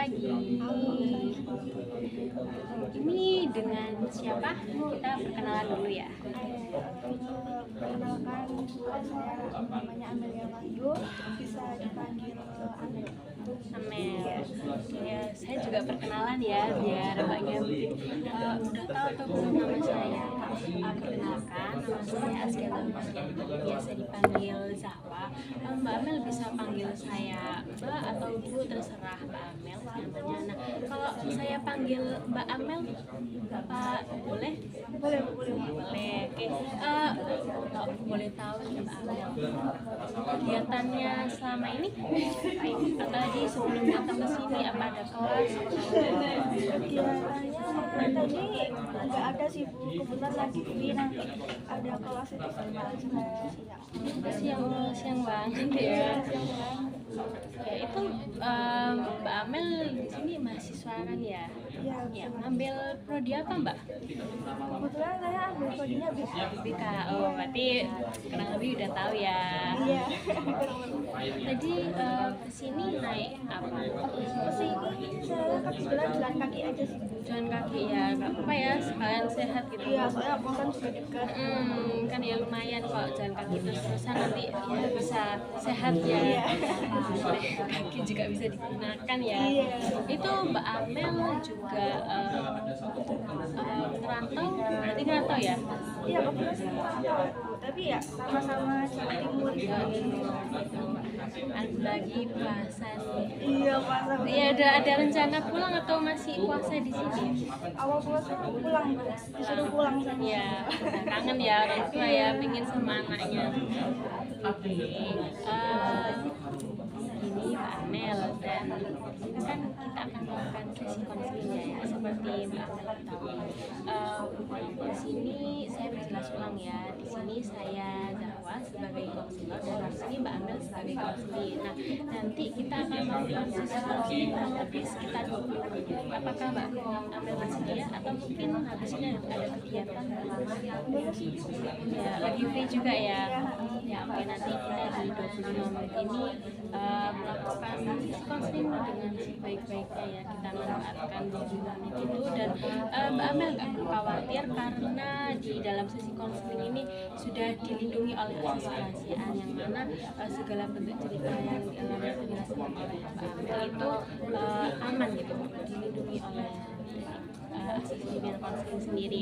pagi. Ini dengan siapa? Kita perkenalan dulu ya. Perkenalkan, saya namanya Amelia Wahyu, bisa dipanggil Amel. Amel. Ya, saya juga perkenalan ya, biar mbaknya udah tahu atau belum nama saya. Perkenalkan, nama saya Asgela, biasa dipanggil Zahwa. Mbak Amel bisa panggil saya Mbak atau Bu, terserah Mbak Amel namanya. Nah, kalau saya panggil Mbak Amel, Bapak boleh? Boleh. Boleh. Oke. Kalau boleh tahu nih Mbak Amel, kegiatannya selama ini atau tadi sebelum datang ke sini apa ada kelas? Kegiatannya tadi nggak ada sih Bu, kebetulan lagi free, nanti ada kelas itu Siang banget ya. Ya itu Mbak Amel di sini mahasiswa kan ya? Iya. Ya, ngambil prodi apa Mbak? Kebetulan saya ambil prodinya BK. BK. Oh, berarti kurang lebih udah tahu ya. Iya. Tadi kesini naik apa? Kesini saya kebetulan jalan kaki aja sih. Jalan kaki ya, nggak apa ya, sekalian sehat gitu. Iya, soalnya aku kan juga dekat. Kan ya lumayan kok jalan kaki terus-terusan, nanti ya bisa sehat ya. Iya. Kaki juga bisa digunakan ya. Iya. Itu Mbak Amel juga ngerantau, berarti ngerantau ya? Iya, kebetulan saya merantau, tapi ya sama-sama Jawa Timur. Lagi puasa nih. Iya, puasa. Iya, ada rencana pulang atau masih puasa di sini? Awal puasa pulang, disuruh pulang sama. Ya, kangen ya orang tua ya, pengen sama anaknya. Oke, ini Mbak Amel, dan kan kita akan melakukan sesi konseling ya, seperti Mbak Amel tahu. Di sini saya berjelas ulang ya, di sini saya Zahwa sebagai konselor dan di sini Mbak Amel sebagai konselor. Nah, nanti kita akan melakukan sesi konseling kurang lebih sekitar 20 menit. Apakah Mbak Amel bersedia atau mungkin habisnya ada kegiatan? Ya, lagi free juga ya. Ya, oke, nanti kita di 25 menit ini melakukan sesi konseling dengan sebaik-baiknya ya. Kita manfaatkan 25 menit itu, dan Mbak Amel nggak perlu khawatir karena di dalam sesi konseling ini sudah dilindungi oleh akses kerahasiaan, yang mana segala bentuk cerita yang dijelaskan oleh Mbak Amel itu aman gitu, dilindungi oleh akses bimbingan konseling sendiri.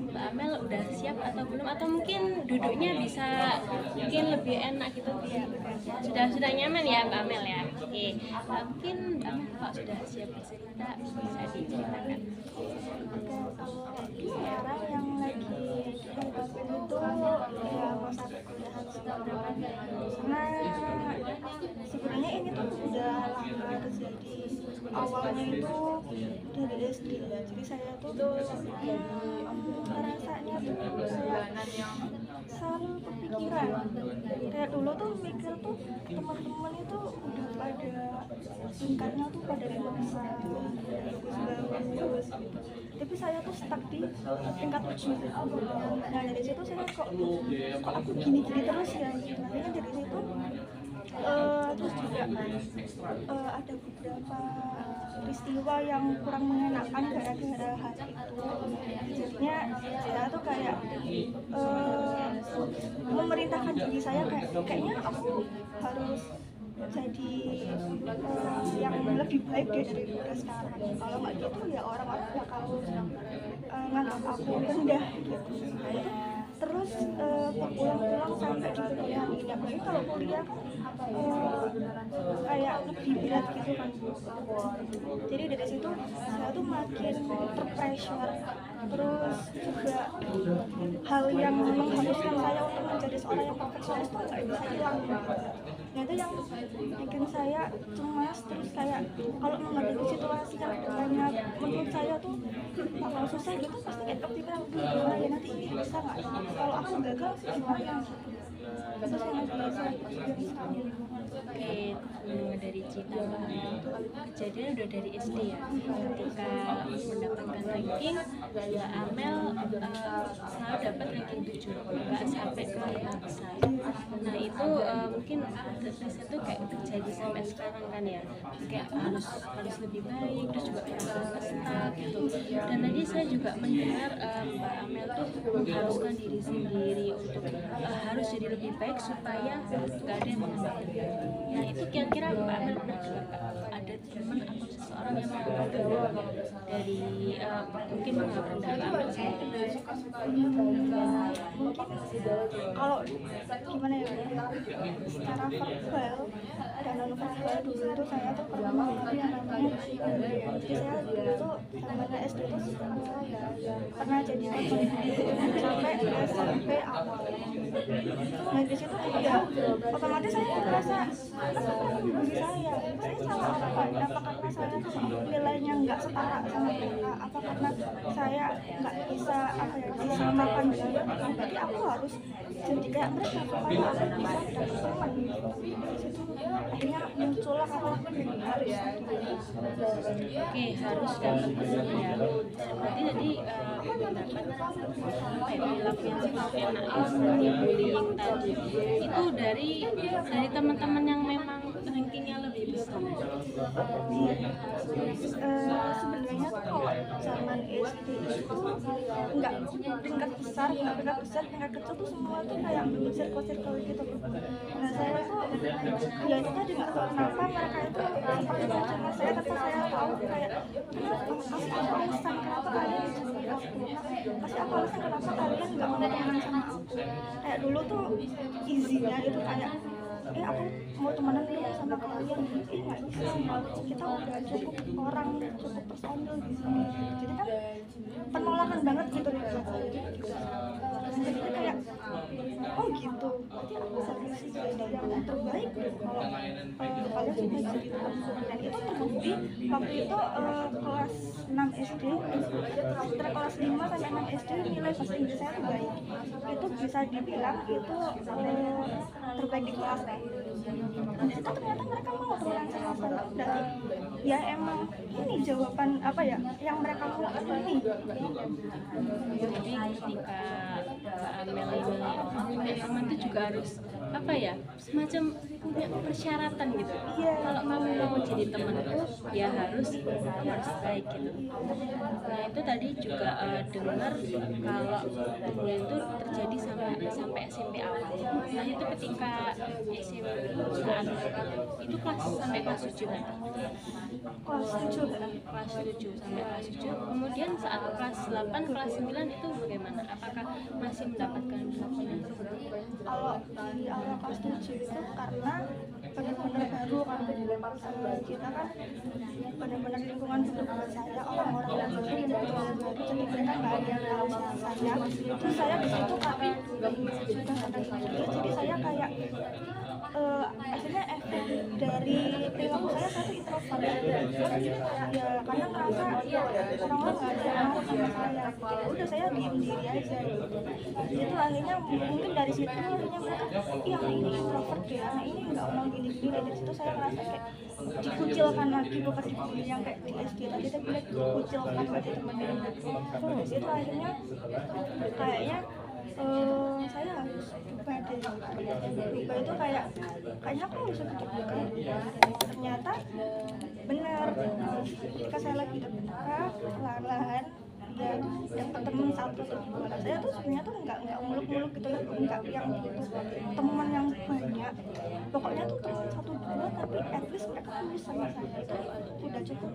Mbak Amel udah siap atau belum, atau mungkin duduknya bisa mungkin lebih enak gitu ya? Sudah nyaman ya Mbak Amel ya? Oke, mungkin Mbak Amel kalau sudah siap bercerita bisa diceritakan. Sekarang yang lagi dihadapin itu ya masa perkuliahan sekarang, karena sebenarnya ini tuh udah lama terjadi. Awalnya itu dari SD, jadi saya tuh rasanya tuh kayak selalu kepikiran, kayak dulu tuh mikir tuh teman-teman itu udah pada tingkatnya tuh pada lulusan bagus, tapi saya tuh stuck di tingkat 7. Nah, dari situ saya kok aku gini-gini terus ya, akhirnya dari situ terus juga ada beberapa peristiwa yang kurang mengenakan gara-gara hal itu. Jadinya saya tuh kayak memerintahkan diri saya kayaknya aku harus jadi yang lebih baik daripada sekarang. Kalau nggak gitu ya orang-orang bakal nganggap aku rendah gitu. Terus berulang-ulang sampai di kuliah ini, apalagi kalau kuliah kayak lebih berat gitu kan. Jadi dari situ saya tuh makin terpressure, terus juga hal yang mengharuskan saya untuk menjadi seorang yang perfeksionis tuh nggak bisa hilang. Nah, itu yang bikin saya cemas, terus kayak kalau menghadapi situasi yang kedepannya menurut saya tuh bakal susah gitu, pasti kayak kepikiran gimana ya nanti ini bisa nggak, kalau aku gagal gimana. Terus yang biasa Oke, dari cerita Mbak Amel itu kejadian udah dari SD ya, ketika mendapatkan ranking Mbak Amel selalu dapat ranking 7, nggak sampai ke yang besar. Nah itu mungkin terus itu kayak terjadi sampai sekarang kan ya, kayak harus lebih baik, terus juga berprestasi gitu. Dan tadi saya juga mendengar Mbak Amel tuh mengharuskan diri sendiri untuk harus jadi lebih baik supaya nggak ada yang mengambil. Nah itu kira-kira Mbak Amel pernah dengar nggak ada teman atau seseorang yang mengambil dari mungkin menganggap rendah Mbak Amel sendiri? Mungkin kalau gimana ya, secara verbal dan non verbal dulu itu saya tuh pernah mengalami yang namanya bullying. Jadi saya dulu tuh namanya SD tuh pernah jadi korban sampai SMP awal. Nah di situ ya otomatis saya merasa membuli saya salah apa? Apa karena saya nilainya nggak setara sama mereka? Apa karena saya nggak bisa apa ya disamakan dengan mereka? Berarti aku harus jadi kayak mereka supaya aku bisa dapat teman. Di situ akhirnya muncullah kata harus. Oke, harus dapat teman ya. Berarti tadi mendapat apa ya perilaku yang seperti enak seperti bullying tadi itu dari teman-teman yang memang rankingnya lebih besar. Sebenarnya tuh kalau zaman SD itu nggak tingkat besar, tingkat kecil tuh semua tuh kayak circle gitu. Nah saya tuh ya itu tadi nggak tahu kenapa mereka itu seperti sama saya tanpa saya tahu kayak kasih aku alasan kenapa kalian seperti aku, kasih aku alasan kenapa kalian nggak mau temenan sama aku. Kayak dulu tuh izinnya itu kayak aku mau temenan dulu sama kalian, nggak bisa, kita udah cukup orang, cukup personil di sini. Jadi kan penolakan banget gitu nih buat saya gitu. Jadi kayak oh gitu, berarti aku seleksi dari yang terbaik kalau kalian sudah jadi teman. Dan itu terbukti waktu itu kelas 6 SD, setelah kelas 5 sampai 6 SD nilai bahasa Inggris saya baik. Itu bisa dibilang itu terbaik di kelas kan. Dan itu ternyata mereka mau temenan sama saya. Berarti ya emang ini jawaban apa ya yang mereka mau ini. Jadi ketika Mbak Amel ini punya teman itu juga harus apa ya semacam punya persyaratan gitu. Kalau kamu mau jadi temanku ya harus baik gitu. Nah itu tadi juga dengar kalau bullying itu terjadi sampai SMP awal. Nah itu ketika SMP saat itu kelas sampai kelas 7 kan? Kelas 7 sampai kelas 7. Kemudian saat kelas 8, kelas 9 itu bagaimana? Apakah masih mendapatkan perlakuan? Kalau di awal kelas 7 itu karena benar-benar baru kan kita kan benar-benar lingkungan buat saya orang-orang yang baru jadi mereka nggak ada yang tahu saya. Terus saya di situ tapi sudah ada sendiri, jadi saya kayak akhirnya efek dari perilaku saya tuh introvert ya karena merasa orang-orang nggak ada yang mau sama saya, udah saya diem diri aja gitu. Itu akhirnya mungkin dari situ akhirnya mereka iya ini introvert ya, ini nggak mau gini-gini. Dari situ saya merasa kayak dikucilkan lagi, bukan dibully yang kayak di SD tadi, tapi dikucilkan lagi teman-teman. Terus itu akhirnya kayaknya saya harus berubah deh. Berubah itu kayaknya aku harus lebih terbuka. Ternyata benar, ketika saya lagi terbuka perlahan-lahan ya dapat teman satu atau dua. Saya tuh sebenarnya tuh nggak muluk-muluk gitu, nggak yang gitu teman yang banyak. Pokoknya tuh teman satu dua tapi at least mereka tulus sama saya, itu udah cukup.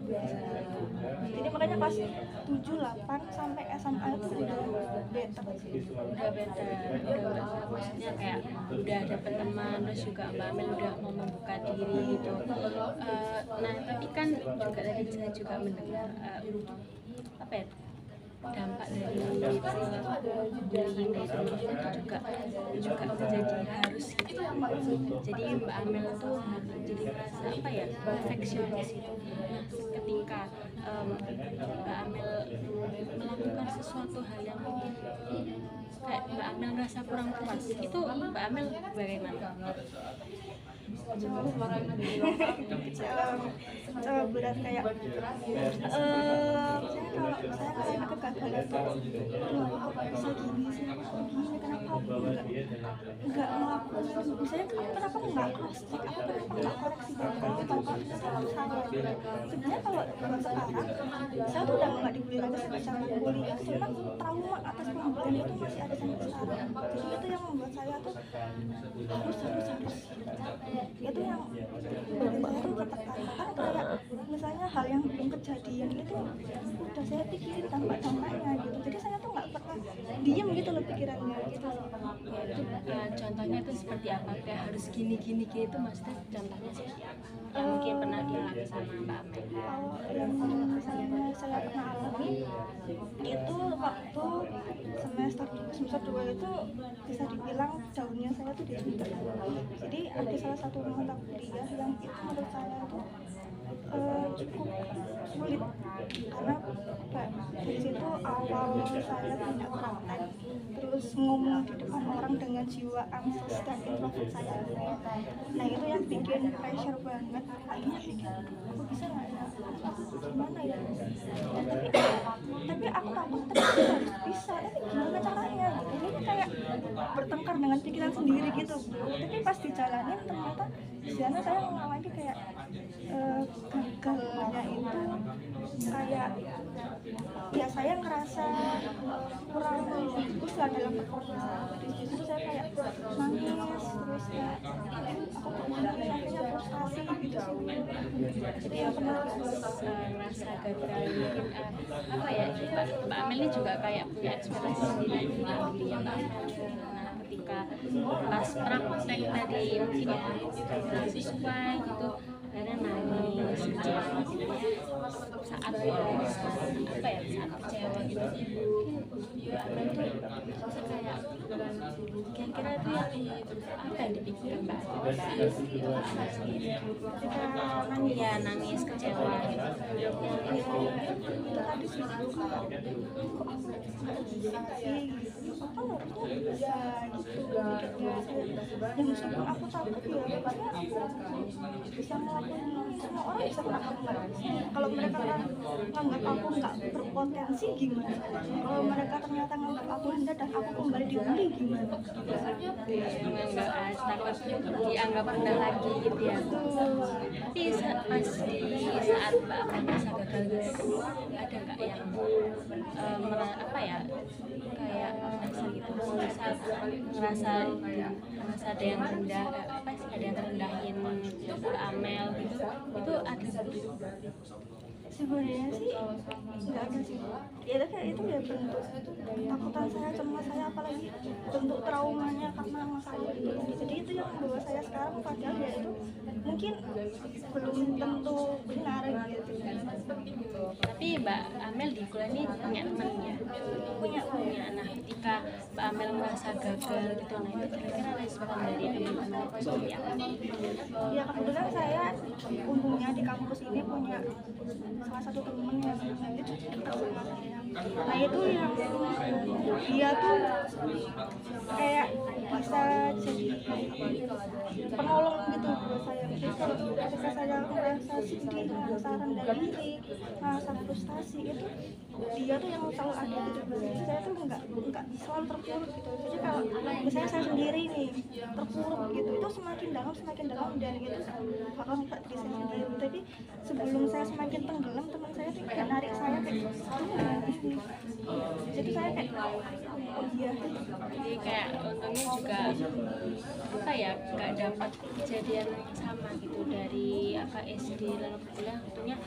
Jadi makanya pas 7, 8 sampai SMA itu udah better. Maksudnya kayak udah dapet teman, terus juga Mbak Amel udah mau membuka diri gitu. Nah tapi kan juga tadi saya juga mendengar apa ya dampak dari bullying itu juga terjadi harus gitu. Jadi Mbak Amel tuh jadi merasa apa ya perfeksionis itu. Nah ketika Mbak Amel melakukan sesuatu hal yang kayak Mbak Amel merasa kurang puas, itu Mbak Amel bagaimana? kecewa berat kayak kalau saya ngalamin kegagalan tuh aduh kok bisa gini sih, kok gini, kenapa aku nggak ngelakuin, misalnya aku kenapa nggak cross check, aku kenapa nggak koreksi kalau ternyata aku salah. Sebenarnya kalau buat sekarang saya tuh udah nggak dibully lagi sama kuliah, cuma trauma atas pembulian itu masih ada sampai sekarang. Jadi itu yang membuat saya tuh harus itu yang bikin saya tuh tetap kan kayak misalnya hal yang belum kejadian itu udah saya pikirin dampak-dampaknya gitu, jadi saya tuh nggak pernah diem gitu loh pikirannya gitu. Contohnya itu seperti apa? Kayak harus gini itu maksudnya contohnya seperti apa? Yang mungkin pernah dialami sama Mbak Amel. Kalau yang misalnya saya pernah alami itu waktu semester 2 itu bisa dibilang daunnya saya tuh diculik. Jadi ada salah satu mata kuliah yang itu menurut saya tuh cukup sulit karena dari situ awal saya punya praktek terus ngomong di depan orang dengan jiwa ansos dan introvert saya. Nah itu yang bikin pressure banget, akhirnya pikir aku bisa nggak ya, aku gimana ya, tapi aku takut tapi harus bisa, tapi gimana caranya gitu. Jadi kayak bertengkar dengan pikiran sendiri gitu, tapi pas dijalanin ternyata di sana saya mengalami kayak gagalnya itu kayak ya saya ngerasa kurang bagus lah dalam performa. Di situ saya kayak nangis terus kayak aku akhirnya frustasi gitu sih. Jadi yang pernah ngerasa gagal mungkin apa ya, Mbak Amel ini juga kayak punya ekspektasi sendiri dengan dirinya Mbak Amel. Nah ketika pas praktek tadi mungkin ya kurang sesuai gitu, karena nangis kecewa gitu ya, saat apa ya, saat kecewa gitu Mbak Amel tuh kayak kira-kira tuh apa yang dipikirkan Mbak Amel ya nangis kecewa gitu. Tadi sih kok aku nggak bisa sih gitu, apa harusnya bisa gitu ya, meskipun aku takut ya karena aku bisa ngelakuin ini, semua orang bisa melakukan. Kalau mereka nganggap aku nggak berpotensi gimana, kalau mereka ternyata nganggap aku rendah dan aku kembali dibully gimana, Nggak takut dianggap rendah lagi gitu ya. Tapi pas di saat Mbak Amel merasa gagal gitu, ada nggak yang apa ya, kayak merasa gitu, ngerasa ada yang rendah, apa sih, ada yang rendahin Mbak Amel gitu, itu ada sebenarnya sih nggak ada sih ya, kayak itu ya bentuk ketakutan saya, cemas saya, apalagi bentuk traumanya karena masalah itu. Jadi itu yang membawa saya sekarang, padahal ya itu mungkin belum tentu benar gitu. Tapi Mbak Amel di kuliah ini punya teman ya, punya. Nah ketika Mbak Amel merasa gagal gitu, nah itu kira-kira respon dari teman-teman itu seperti apa? Ya kebetulan saya untungnya di kampus ini punya salah satu temen yang itu dekat sama saya. Nah itu yang dia tuh kayak bisa jadi penolong gitu buat saya. Jadi kalau ketika saya merasa sedih, merasa rendah diri, merasa frustasi, itu dia tuh yang selalu ada gitu. Jadi saya tuh nggak selalu terpuruk gitu. Jadi kalau misalnya saya sendiri nih terpuruk gitu, itu semakin dalam dan gitu bakal nggak diri saya sendiri. Tapi sebelum saya semakin tenggelam, teman saya tuh kayak narik saya kayak ini. Jadi saya kayak oh iya. Jadi kayak untungnya juga apa ya, nggak dapat kejadian sama gitu dari apa SD lalu ke kuliah. Untungnya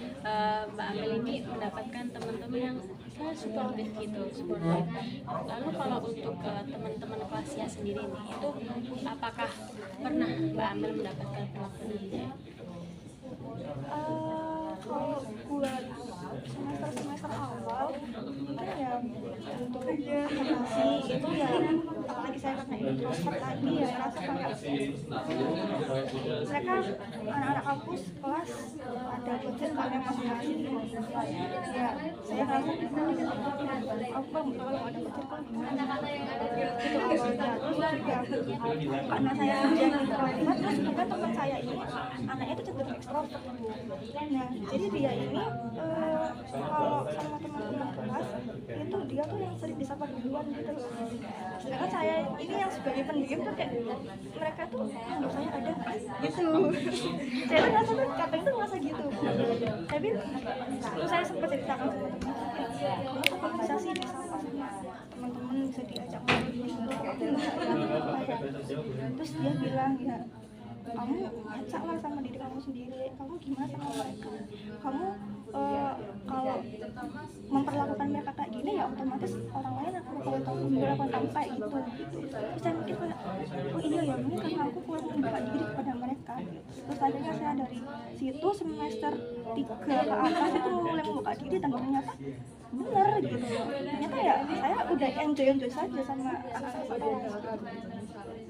Mbak Amel ini mendapatkan teman-teman yang sangat supportif gitu, supportif. Lalu kalau untuk teman-teman kelasnya sendiri nih, itu apakah pernah Mbak Amel mendapatkan perlakuan gitu ya? Kalau buat semester awal mungkin ya untuk adaptasi itu ya, apalagi saya karena introvert lagi ya, merasa kayak mereka anak-anak kampus kelas ada budget kalian masing-masing ya, saya ngerasa aku kalau ada budget kan gimana gitu awalnya. Terus juga karena saya yang introvert, terus juga teman saya ini anaknya itu cenderung ekstrovert. Nah jadi dia ini kalau sama teman-teman kelas itu dia tuh yang sering disapa duluan gitu loh. Sedangkan saya ini yang sebagai pendiam tuh kayak mereka tuh anggap saya ada gitu. Saya tuh ngerasa tuh kadang tuh ngerasa gitu. Tapi terus saya sempat ceritakan sama teman saya, kamu kok bisa sih disapa sama teman-teman, bisa diajak ngobrol. Terus dia bilang ya, kamu acak lah sama diri kamu sendiri, kamu gimana sama mereka, kamu kalau memperlakukan mereka kayak gini ya otomatis orang lain akan memperlakukan kamu kayak gitu. Terus saya mikir kayak, oh iya ya, mungkin karena aku kurang membuka diri kepada mereka gitu. Terus akhirnya saya dari situ semester 3 ke atas itu mulai membuka diri dan ternyata bener gitu. Ternyata ya saya udah enjoy saja sama anak-anak.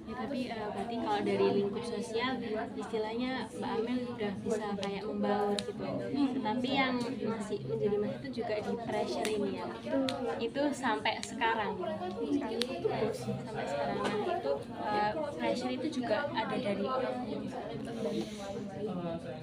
Ya, tapi berarti kalau dari lingkup sosial istilahnya Mbak Amel udah bisa kayak membaur gitu. Tetapi yang masih menjadi masalah itu juga di pressure ini ya. Itu sampai sekarang. Sampai sekarang. Nah itu pressure itu juga ada dari orang tua.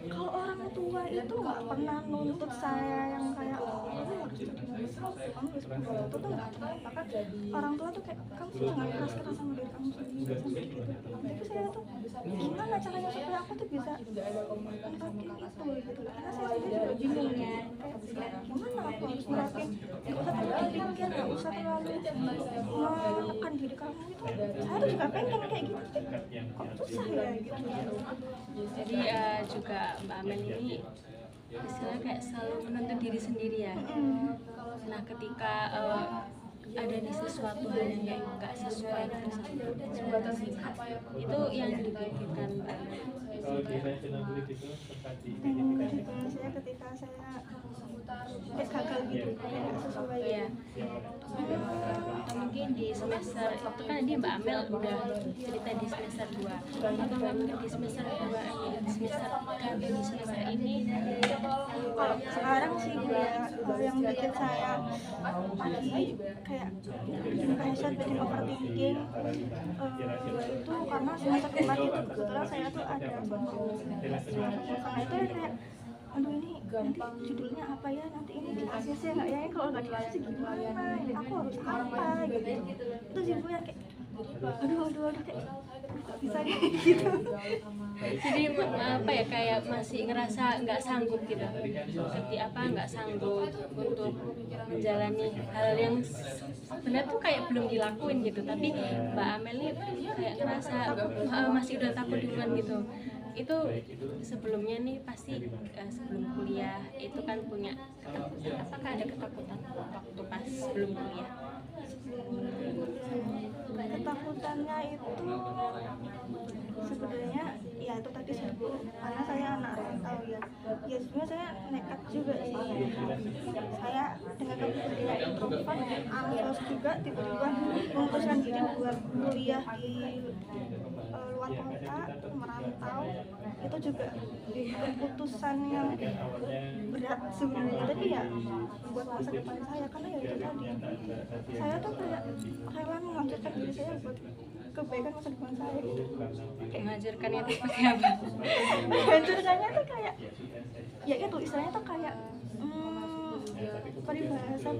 Kalau orang tua itu nggak pernah nuntut saya yang kayak kamu harus jadi nomor 1, kamu harus nomor 1 tuh nggak pernah. Bahkan orang tua tuh kayak kamu sih jangan keras-keras sama diri kamu sendiri sampai gitu. Tapi saya tuh gimana caranya supaya aku tuh bisa ngelakuin itu gitu. Karena saya sendiri juga bingung ya. Kayak gimana aku harus ngelakuin? Nggak usah terlalu dipikir, nggak usah terlalu menekan diri kamu itu. Saya tuh juga pengen kayak gitu. Kok susah ya gitu. Jadi juga Mbak Amel ini istilahnya kayak selalu menuntut diri sendiri ya. Nah ketika ada di sesuatu hal yang kayak nggak sesuai gitu sama itu yang dipikirkan Mbak Amel. Saya ketika saya gagal gitu, nggak sesuai ya. Atau mungkin di semester itu kan di Mbak Amel udah cerita di semester 2 atau mungkin di semester 2 di semester 3 di semester ini. Kalau sekarang sih yang bikin saya pagi kayak bikin pressure, bikin overthinking itu karena semester 4 itu kebetulan saya tuh ada karena itu kayak aduh ini nanti judulnya apa ya, nanti ini di ACC nggak ya, kalau nggak di ACC gimana, ini aku harus apa gitu. Itu sih Bu yang kayak aduh kayak nggak bisa gitu. Jadi apa ya, kayak masih ngerasa nggak sanggup gitu, seperti apa nggak sanggup untuk menjalani hal yang sebenarnya tuh kayak belum dilakuin gitu, tapi Mbak Amel ini kayak ngerasa masih udah takut duluan gitu. Itu sebelumnya nih pasti sebelum kuliah itu kan punya ketakutan. Apakah ada ketakutan waktu pas sebelum kuliah? Ketakutannya itu sebenarnya ya itu tadi sebelum, karena saya anak rantau ya sebenarnya saya nekat juga sih. Saya dengan kepribadian introvert, ansos juga, tiba-tiba memutuskan diri buat kuliah di luar kota, merantau. Itu juga keputusan yang berat sebenarnya, tapi ya buat masa depan saya, karena ya itu tadi saya tuh kayak rela menghancurkan diri saya buat kebaikan masa depan saya gitu. Menghancurkannya itu seperti apa? Menghancurkannya tuh kayak ya itu istilahnya tuh kayak peribahasan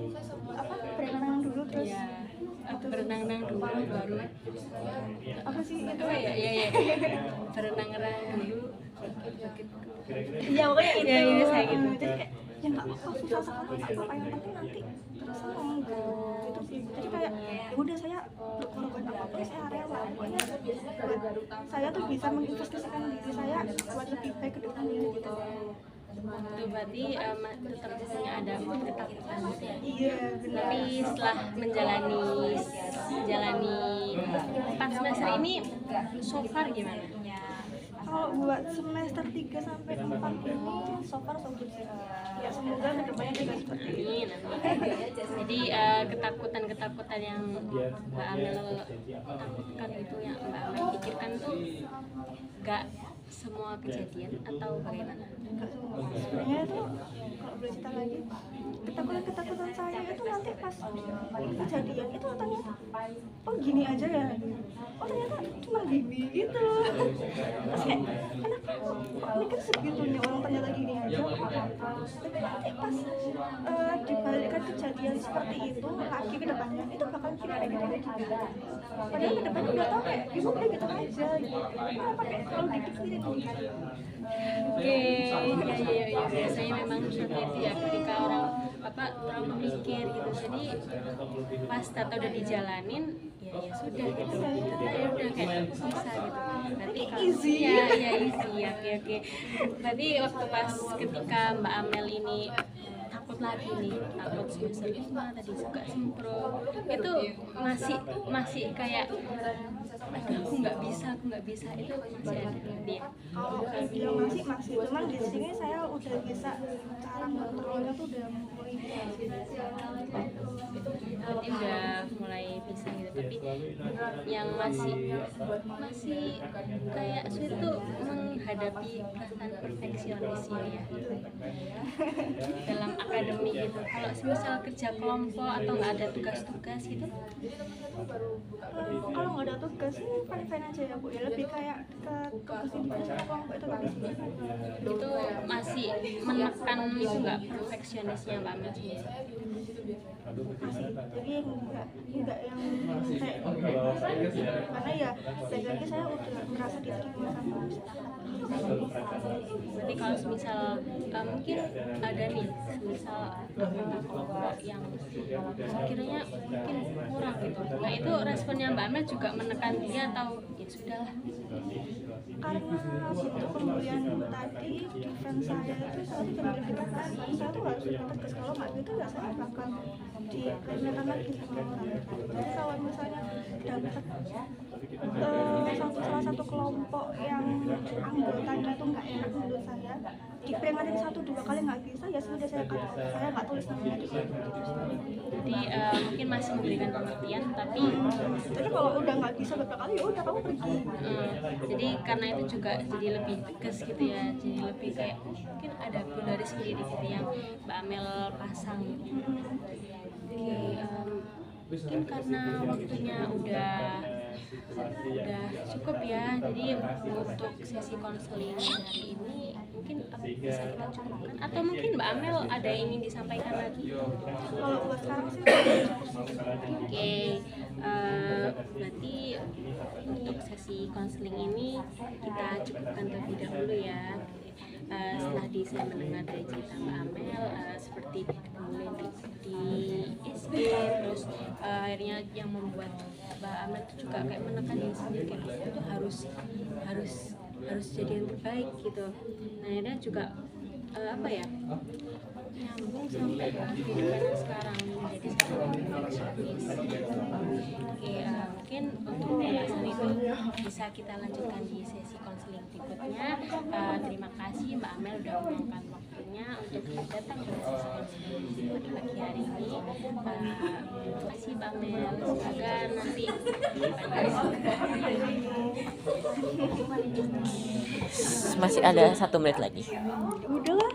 apa, berenang dulu terus ya, berenang dulu baru apa sih itu ya berenang dulu iya pokoknya itu ya saya gitu. Jadi kayak ya nggak apa-apa, susah sekarang nggak apa-apa, yang penting nanti terus seneng gitu sih. Jadi kayak ya udah, saya berkorban apapun saya rela, pokoknya saya tuh bisa menginvestasikan diri saya buat lebih baik ke depannya gitu. Itu berarti tetap punya ada ketakutan gitu ya. Iya benar. Tapi setelah menjalani 4 semester ini so far gimana? kalau buat semester 3 sampai 4 ini so far so good sih. Ya semoga kedepannya juga seperti ini. Jadi ketakutan yang Mbak Amel takutkan itu, yang Mbak Amel pikirkan tuh gak semua kejadian atau bagaimana? Enggak semua. Sebenarnya itu kalau boleh cerita lagi, ketakutan saya itu nanti pas kejadian itu ternyata oh gini aja ya, oh ternyata cuma gini gitu. Terus kayak kenapa kok mikir segitunya orang ternyata gini aja. Tapi nanti pas dibalikan kejadian seperti itu lagi ke depannya itu bakal kira kayak gitu juga. Padahal ke depannya udah tau kayak ya udah gitu aja gitu. Kenapa kayak kalau dipikirin gitu. Oke, ya biasanya memang seperti itu ya, ketika orang terlalu memikir gitu, jadi pas tato udah dijalanin ya sudah gitu, ternyata ya udah kayak bisa gitu. Berarti easy. Ya easy ya, oke. Berarti waktu pas ketika Mbak Amel ini takut lagi nih, takut semester 5 tadi suka sempro, itu masih kayak aduh aku nggak bisa itu masih ada dia. Kalau dia masih cuman di sini saya udah bisa cara ngontrolnya tuh udah mulai Berarti udah mulai bisa gitu, tapi yang masih kayak sulit tuh menghadapi perasaan perfeksionisnya ya dalam akademi gitu. Kalau misal kerja kelompok atau nggak ada tugas-tugas gitu, kalau nggak ada tugas sih fine aja ya Bu, ya lebih kayak ke tugas individu kelompok itu lebih sih. itu masih menekan itu nggak perfeksionisnya Mbak Amel sendiri? Masih, jadi enggak yang kayak karena ya lagi saya udah merasa diterima sama Berarti kalau misal mungkin ada nih misal kelompok yang sekiranya mungkin kurang gitu, nah itu responnya Mbak Amel juga menekan dia atau ya sudahlah? karena situ pembelian tadi defense saya itu saat itu benar kita saya tuh harus tegas, kalau nggak gitu ya saya bakal dikenakan lagi sama orang. Jadi kalau misalnya dapat salah satu kelompok yang anggotanya tuh nggak enak menurut saya, diperingatin 1-2 kali nggak bisa ya sudah saya nggak tulis namanya di situ. Jadi mungkin masih memberikan pengertian, tapi kalau udah nggak bisa beberapa kali ya udah kamu pergi. Jadi karena itu juga jadi lebih tegas gitu ya, jadi lebih kayak mungkin ada boundaries sendiri gitu yang Mbak Amel pasang gitu. Oke, mungkin karena waktunya udah cukup ya, jadi untuk sesi konseling hari ini mungkin bisa kita cukupkan, atau mungkin Mbak Amel ada yang ingin disampaikan lagi? Kalau buat sekarang sih Oke, berarti untuk sesi konseling ini kita cukupkan terlebih dahulu ya. Setelah saya mendengar dari cerita Mbak Amel, seperti mulai di SD, terus akhirnya yang membuat Mbak Amel itu juga kayak menekan diri sendiri kayak itu harus jadi yang terbaik gitu. Nah akhirnya juga nyambung sampai kehidupan yang sekarang menjadi seorang perfeksionis. Oke, mungkin untuk pembahasan itu bisa kita lanjutkan di sesi konseling berikutnya. Terima kasih Mbak Amel udah meluangkan waktunya untuk datang ke sesi konseling pada pagi hari ini. Terima kasih Mbak Amel, semoga nanti Masih ada 1 menit lagi. udahlah.